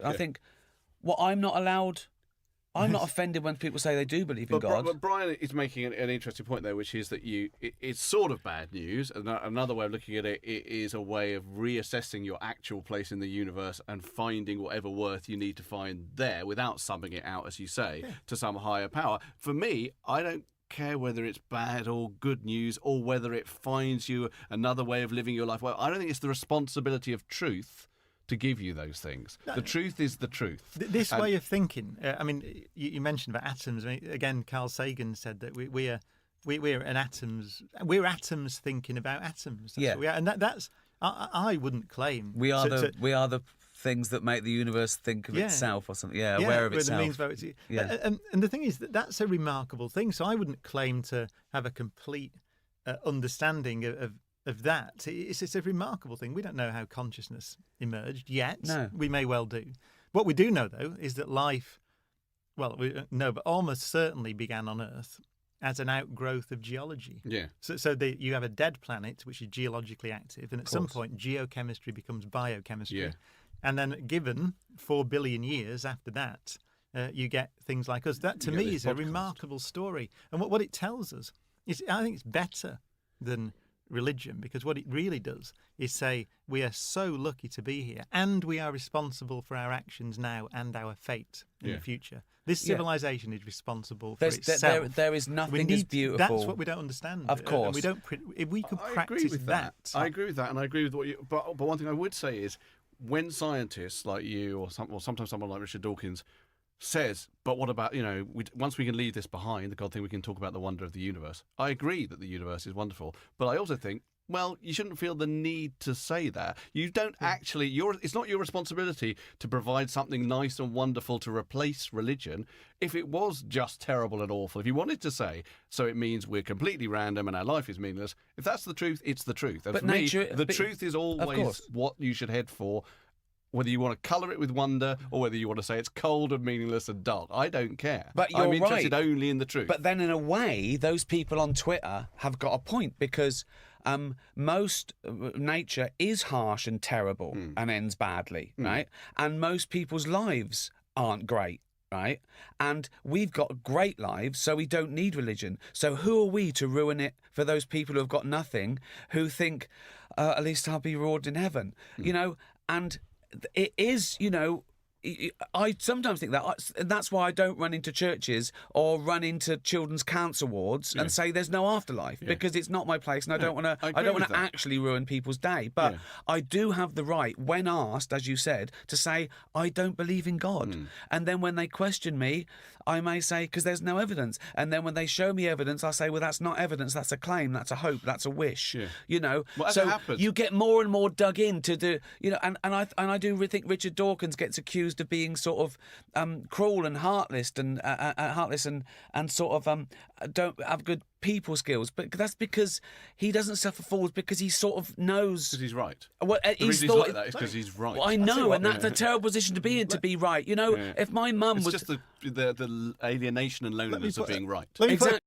I think, well, I'm not allowed. I'm not offended when people say they do believe in God. But Brian is making an interesting point there, which is that it's sort of bad news. And another way of looking at it is a way of reassessing your actual place in the universe and finding whatever worth you need to find there without subbing it out, as you say, to some higher power. For me, I don't care whether it's bad or good news or whether it finds you another way of living your life. Well, I don't think it's the responsibility of truth to give you those things. No. The truth is the truth. This way of thinking, I mean, you mentioned about atoms. I mean, again, Carl Sagan said that we're atoms thinking about atoms. That's what we are. And that's I wouldn't claim we are the things that make the universe think of itself or something. Aware of itself. And the thing is that's a remarkable thing. So I wouldn't claim to have a complete understanding of that. It's a remarkable thing. We don't know how consciousness emerged yet. No. We may well do. What we do know, though, is that life, well, but almost certainly began on Earth as an outgrowth of geology. Yeah. So you have a dead planet, which is geologically active, and at some point geochemistry becomes biochemistry. Yeah. And then given 4 billion years after that, you get things like us. That, to me, is a remarkable story. And what it tells us is, I think it's better than religion, because what it really does is say we are so lucky to be here and we are responsible for our actions now and our fate in the future. This civilization is responsible for itself. There is nothing as beautiful. That's what we don't understand. Of course. And we don't. If we could practice that. I agree with that, and I agree with what you. But one thing I would say is, when scientists like you or sometimes someone like Richard Dawkins says, but what about, once we can leave this behind, the God thing, we can talk about the wonder of the universe. I agree that the universe is wonderful, but I also think, well, you shouldn't feel the need to say that. You don't actually, it's not your responsibility to provide something nice and wonderful to replace religion. If it was just terrible and awful, if you wanted to say, so it means we're completely random and our life is meaningless, if that's the truth, it's the truth. And but for me, the truth is always what you should head for. Whether you want to colour it with wonder or whether you want to say it's cold and meaningless and dark, I don't care. But you're I'm interested only in the truth. But then in a way, those people on Twitter have got a point, because most nature is harsh and terrible and ends badly, right? And most people's lives aren't great. Right? And we've got great lives, so we don't need religion. So who are we to ruin it for those people who have got nothing, who think, at least I'll be rewarded in heaven? And it is, I sometimes think that's why I don't run into churches or run into children's cancer wards and say there's no afterlife, because it's not my place, and I don't want to actually ruin people's day. But I do have the right, when asked, as you said, to say I don't believe in God. And then when they question me, I may say, because there's no evidence. And then when they show me evidence, I say, well, that's not evidence, that's a claim, that's a hope, that's a wish. Well, so you get more and more dug into the, and I do think Richard Dawkins gets accused of being sort of cruel and heartless and sort of don't have good people skills, but that's because he doesn't suffer fools, because he sort of knows. Because he's right. Well, the reason he's like that is because he's right. Well, I know, and that's a terrible position to be in, to be right. If my mum was just the alienation and loneliness of being right. Exactly.